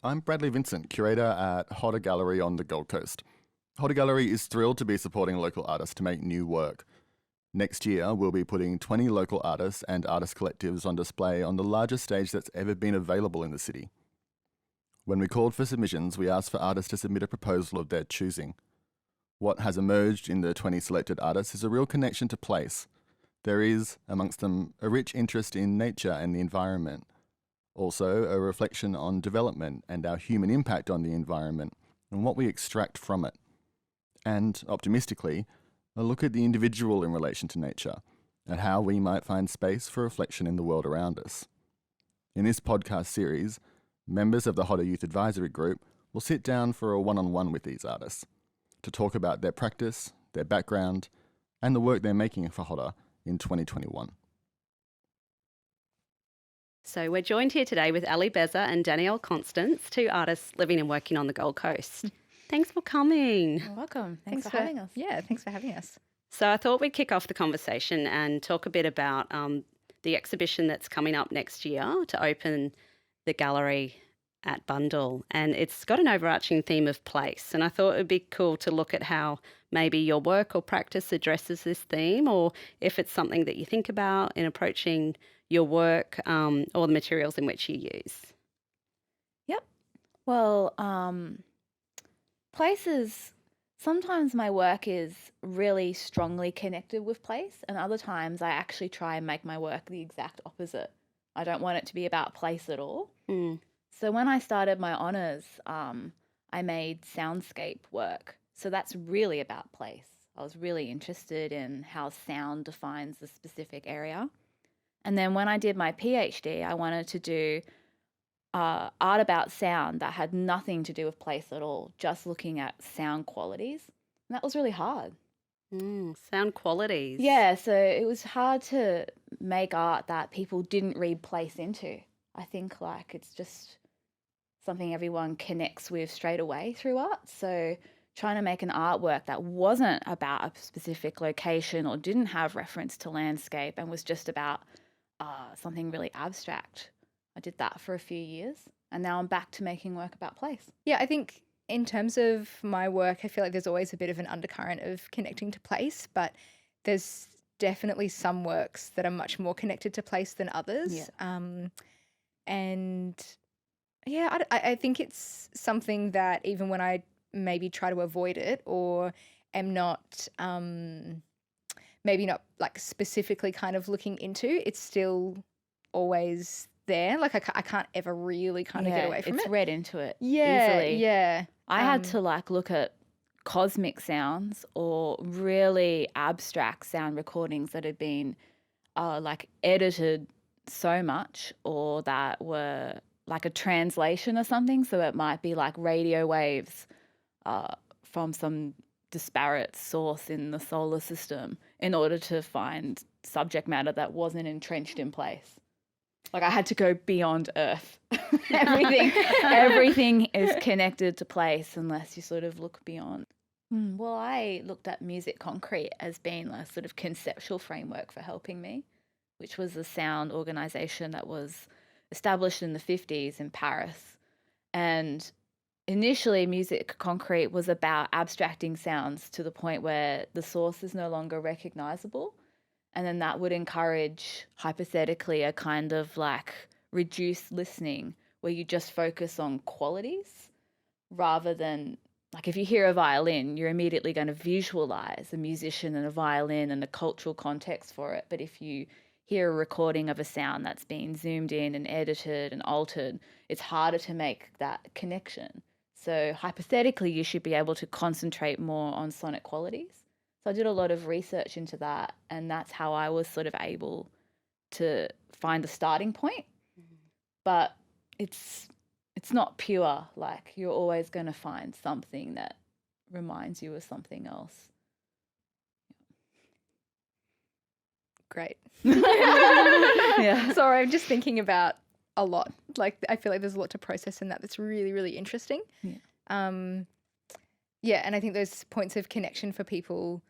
I'm Bradley Vincent, curator at HOTA Gallery on the Gold Coast. HOTA Gallery is thrilled to be supporting local artists to make new work. Next year, we'll be putting 20 local artists and artist collectives on display on the largest stage that's ever been available in the city. When we called for submissions, we asked for artists to submit a proposal of their choosing. What has emerged in the 20 selected artists is a real connection to place. There is, amongst them, a rich interest in nature and the environment. Also, a reflection on development and our human impact on the environment and what we extract from it. And, optimistically, a look at the individual in relation to nature and how we might find space for reflection in the world around us. In this podcast series, members of the HOTA Youth Advisory Group will sit down for a one-on-one with these artists to talk about their practice, their background, and the work they're making for HOTA in 2021. So we're joined here today with Bezer and Daniele, Constance, two artists living and working on the Gold Coast. Thanks for coming. You're welcome. Thanks for having us. Yeah, thanks for having us. So I thought we'd kick off the conversation and talk a bit about the exhibition that's coming up next year to open the gallery at Bundall. And it's got an overarching theme of place. And I thought it would be cool to look at how maybe your work or practice addresses this theme, or if it's something that you think about in approaching your work or the materials in which you use. Yep. Well, places, sometimes my work is really strongly connected with place, and other times I actually try and make my work the exact opposite. I don't want it to be about place at all. So when I started my honours, I made soundscape work. So that's really about place. I was really interested in how sound defines a specific area. And then when I did my PhD, I wanted to do art about sound that had nothing to do with place at all, just looking at sound qualities. And that was really hard. Sound qualities. Yeah, so it was hard to make art that people didn't read place into. I think like it's just something everyone connects with straight away through art. So trying to make an artwork that wasn't about a specific location or didn't have reference to landscape and was just about something really abstract. I did that for a few years and now I'm back to making work about place. Yeah, I think in terms of my work, I feel like there's always a bit of an undercurrent of connecting to place, but there's definitely some works that are much more connected to place than others. Yeah. And yeah, I think it's something that even when I maybe try to avoid it or am not maybe not like specifically kind of looking into, it's still always there. Like I can't ever really kind of get away from it. It's read into it Yeah, easily. yeah. I had to like look at cosmic sounds or really abstract sound recordings that had been like edited so much or that were like a translation or something. So it might be like radio waves from some disparate source in the solar system in order to find subject matter that wasn't entrenched in place. Like I had to go beyond Earth. Everything is connected to place unless you sort of look beyond. Well, I looked at Music Concrete as being a sort of conceptual framework for helping me, which was a sound organisation that was established in the 50s in Paris. And initially, Music Concrete was about abstracting sounds to the point where the source is no longer recognisable. And then that would encourage, hypothetically, a kind of like reduced listening where you just focus on qualities rather than, like if you hear a violin, you're immediately going to visualise a musician and a violin and a cultural context for it. But if you hear a recording of a sound that's been zoomed in and edited and altered, it's harder to make that connection. So hypothetically, you should be able to concentrate more on sonic qualities. So I did a lot of research into that, and that's how I was sort of able to find a starting point. But it's not pure. Like you're always going to find something that reminds you of something else. Great. Yeah. Sorry, I'm just thinking about a lot. Like I feel like there's a lot to process in that that's really, really interesting. Yeah. Yeah, and I think those points of connection for people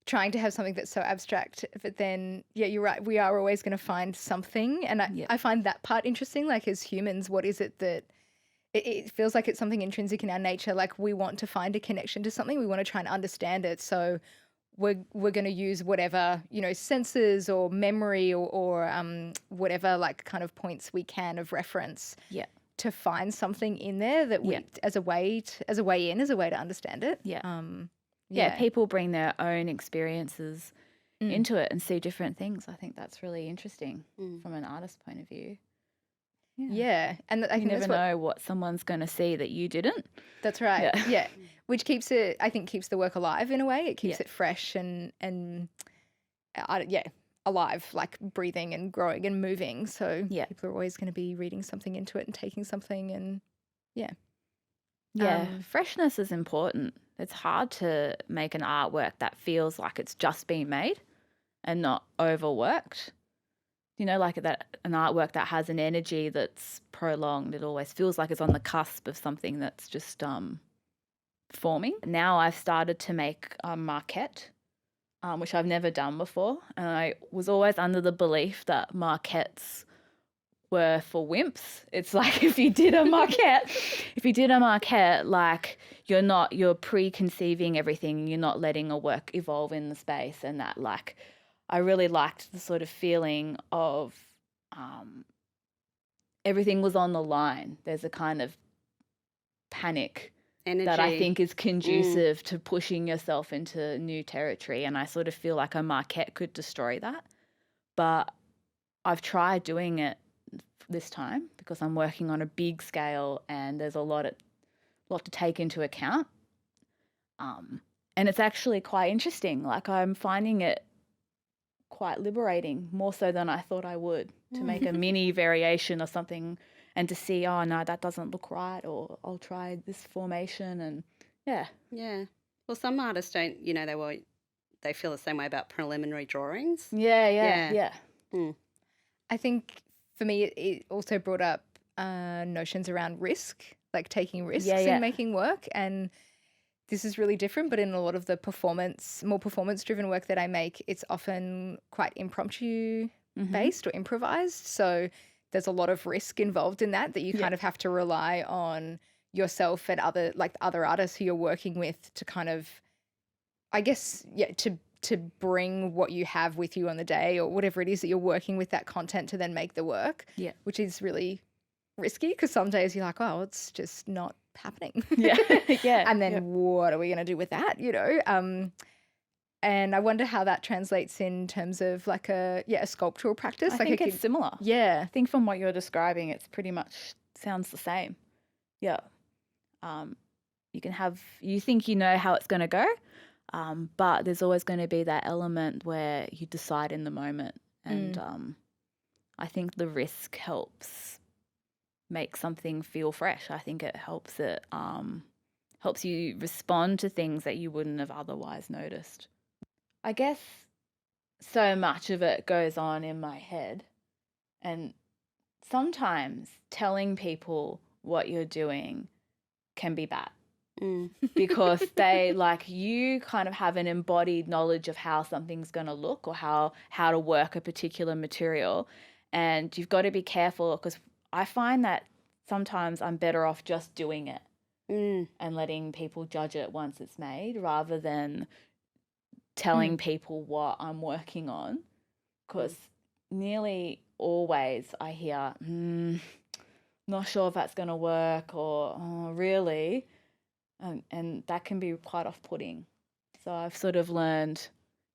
trying to have something that's so abstract, but then, yeah, you're right, we are always going to find something. And I find that part interesting, like as humans, what is it that it feels like it's something intrinsic in our nature. Like we want to find a connection to something. We want to try and understand it. So we're going to use whatever, senses or memory or whatever like kind of points we can of reference Yeah. to find something in there that we as a way to understand it. Yeah, people bring their own experiences Mm. into it and see different things. I think that's really interesting from an artist point of view. Yeah, and I You think never that's what, know what someone's going to see that you didn't. that's right. Yeah. Yeah, which keeps it, I think, keeps the work alive in a way. It keeps Yeah. it fresh and alive, like breathing and growing and moving. So Yeah. people are always going to be reading something into it and taking something, and Yeah, Um, freshness is important. It's hard to make an artwork that feels like it's just been made and not overworked. Like an artwork that has an energy that's prolonged. It always feels like it's on the cusp of something that's just forming. Now I've started to make a maquette, which I've never done before. And I was always under the belief that maquettes were for wimps. It's like if you did a maquette, like you're preconceiving everything, you're not letting a work evolve in the space, and that like I really liked the sort of feeling of everything was on the line. There's a kind of panic Energy. that I think is conducive to pushing yourself into new territory, and I sort of feel like a maquette could destroy that. But I've tried doing it this time because I'm working on a big scale and there's a lot to take into account. And it's actually quite interesting. Like I'm finding it quite liberating, more so than I thought I would, to make a mini variation or something and to see, oh no, that doesn't look right, or I'll try this formation. And yeah. Well, some artists don't, they feel the same way about preliminary drawings. Yeah. I think for me, it also brought up notions around risk, like taking risks in making work. And this is really different, but in a lot of the more performance-driven work that I make, it's often quite impromptu based or improvised. So there's a lot of risk involved in that you kind of have to rely on yourself and other artists who you're working with to kind of, I guess, to bring what you have with you on the day or whatever it is that you're working with, that content to then make the work, which is really risky because some days you're like, oh, it's just not happening. And then what are we going to do with that, and I wonder how that translates in terms of like a sculptural practice. I think it's similar. Yeah. I think from what you're describing, it's pretty much sounds the same. Yeah. You think you know how it's going to go, but there's always going to be that element where you decide in the moment. And I think the risk helps make something feel fresh. I think it helps you respond to things that you wouldn't have otherwise noticed. I guess so much of it goes on in my head, and sometimes telling people what you're doing can be bad. Because they you kind of have an embodied knowledge of how something's going to look or how to work a particular material, and you've got to be careful because I find that sometimes I'm better off just doing it and letting people judge it once it's made rather than telling people what I'm working on, because nearly always I hear not sure if that's going to work, or oh, really. And that can be quite off-putting. So I've sort of learned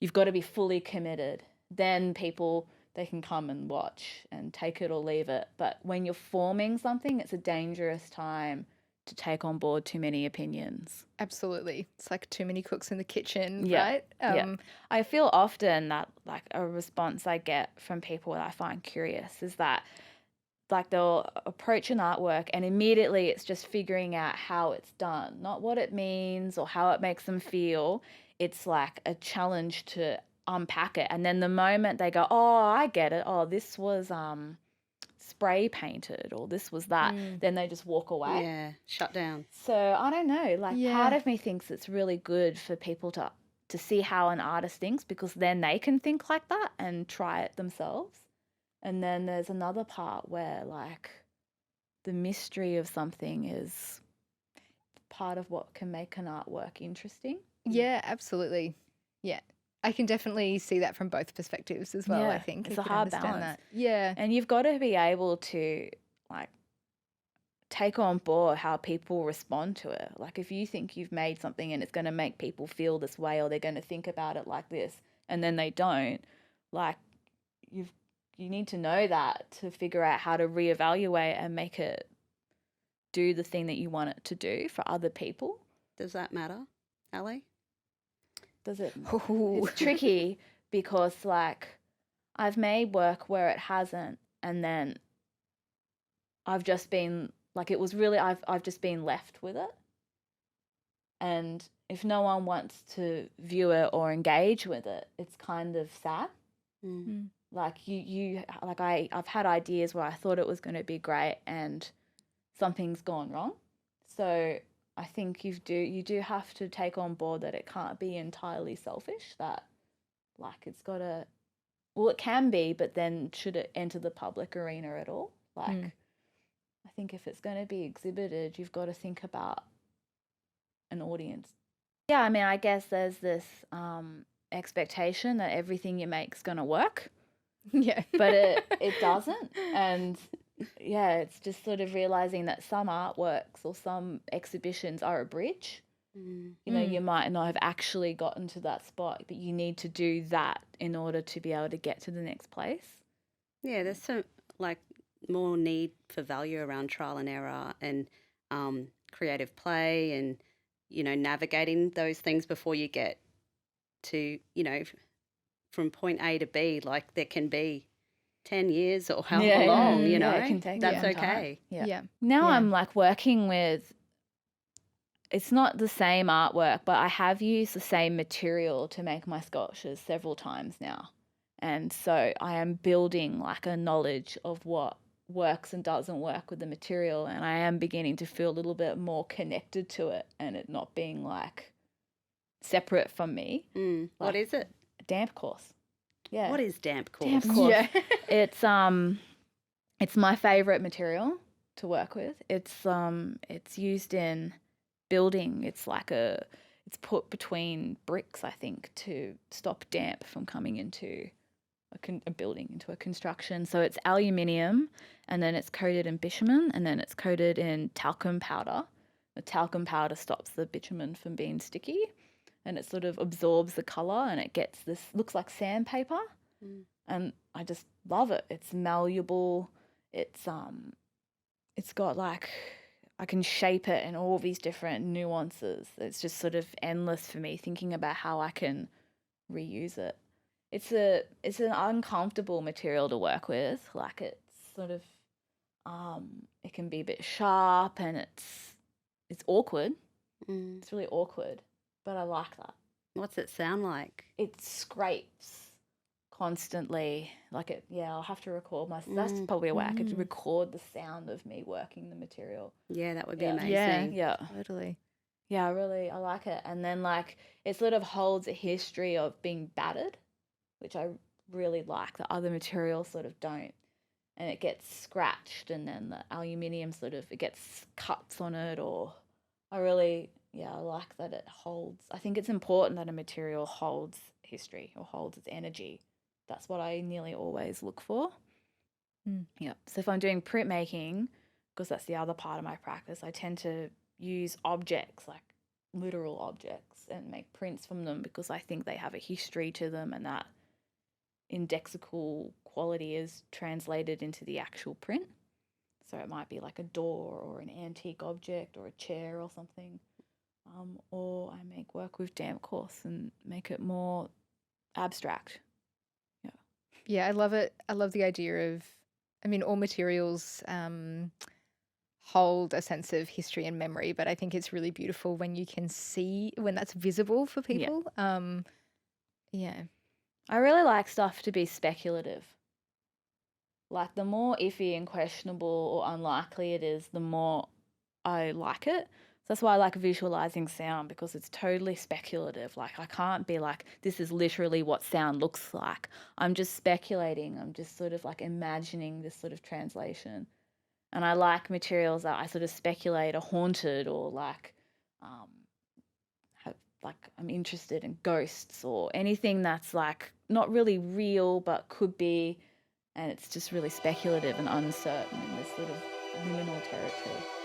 you've got to be fully committed. Then people, they can come and watch and take it or leave it. But when you're forming something, it's a dangerous time to take on board too many opinions. Absolutely. It's like too many cooks in the kitchen, Yeah. right? I feel often that like a response I get from people that I find curious is that like they'll approach an artwork and immediately it's just figuring out how it's done, not what it means or how it makes them feel. It's like a challenge to unpack it. And then the moment they go, oh, I get it. Oh, this was spray painted or this was that. Then they just walk away. Yeah, shut down. So I don't know, part of me thinks it's really good for people to see how an artist thinks, because then they can think like that and try it themselves. And then there's another part where the mystery of something is part of what can make an artwork interesting. Yeah, absolutely. Yeah. I can definitely see that from both perspectives as well, I Yeah, think. it's I a can hard understand balance. that. Yeah. And you've got to be able to like take on board how people respond to it. Like if you think you've made something and it's going to make people feel this way, or they're going to think about it like this, and then they don't, like you need to know that to figure out how to reevaluate and make it do the thing that you want it to do for other people. Does that matter, Ali? Does it? Ooh. It's tricky because like I've made work where it hasn't, and then I've just been like, it was really, I've just been left with it. And if no one wants to view it or engage with it, it's kind of sad. Mm. Like I've had ideas where I thought it was going to be great and something's gone wrong. So I think you do have to take on board that it can't be entirely selfish, that like it's got to, well, it can be, but then should it enter the public arena at all? Like, I think if it's going to be exhibited, you've got to think about an audience. Yeah, I mean, I guess there's this expectation that everything you make is going to work. Yeah. But it doesn't. And yeah, it's just sort of realizing that some artworks or some exhibitions are a bridge. Mm. You know, you might not have actually gotten to that spot, but you need to do that in order to be able to get to the next place. Yeah, there's so like more need for value around trial and error and creative play and, you know, navigating those things before you get to, you know, from point A to B. Like there can be 10 years or however long, you know, it can take that's some time. okay. Yeah. Now Yeah. I'm like working with, it's not the same artwork, but I have used the same material to make my sculptures several times now. And so I am building like a knowledge of what works and doesn't work with the material. And I am beginning to feel a little bit more connected to it and it not being like separate from me. What is it? Damp course. Yeah. What is damp course? Damp course. Yeah. It's my favorite material to work with. It's used in building. It's put between bricks, I think, to stop damp from coming into a building, into a construction. So it's aluminium, and then it's coated in bitumen, and then it's coated in talcum powder. The talcum powder stops the bitumen from being sticky, and it sort of absorbs the color, and it gets this, looks like sandpaper. And I just love it. It's malleable. It's got like, I can shape it in all these different nuances. It's just sort of endless for me thinking about how I can reuse it. It's an uncomfortable material to work with. Like it's sort of it can be a bit sharp and it's awkward. It's really awkward, but I like that. What's it sound like? It scrapes constantly. Like it, yeah, I'll have to record that's probably a way I could record the sound of me working the material. Yeah, that would be Yeah. amazing. Yeah. Totally. Yeah, I like it. And then like it sort of holds a history of being battered, which I really like. The other materials sort of don't. And it gets scratched and then the aluminium sort of, it gets cuts on it, or I like that it holds. I think it's important that a material holds history or holds its energy. That's what I nearly always look for. Yeah. So if I'm doing printmaking, because that's the other part of my practice, I tend to use objects, like literal objects, and make prints from them because I think they have a history to them and that indexical quality is translated into the actual print. So it might be like a door or an antique object or a chair or something. Or I make work with damp course and make it more abstract. Yeah, I love it. I love the idea of, I mean, all materials hold a sense of history and memory, but I think it's really beautiful when you can see, when that's visible for people. Yeah. I really like stuff to be speculative. Like the more iffy and questionable or unlikely it is, the more I like it. So that's why I like visualizing sound, because it's totally speculative. Like I can't be like, this is literally what sound looks like. I'm just speculating. I'm just sort of like imagining this sort of translation. And I like materials that I sort of speculate are haunted, or like I'm interested in ghosts or anything that's like not really real but could be, and it's just really speculative and uncertain in this sort of liminal territory.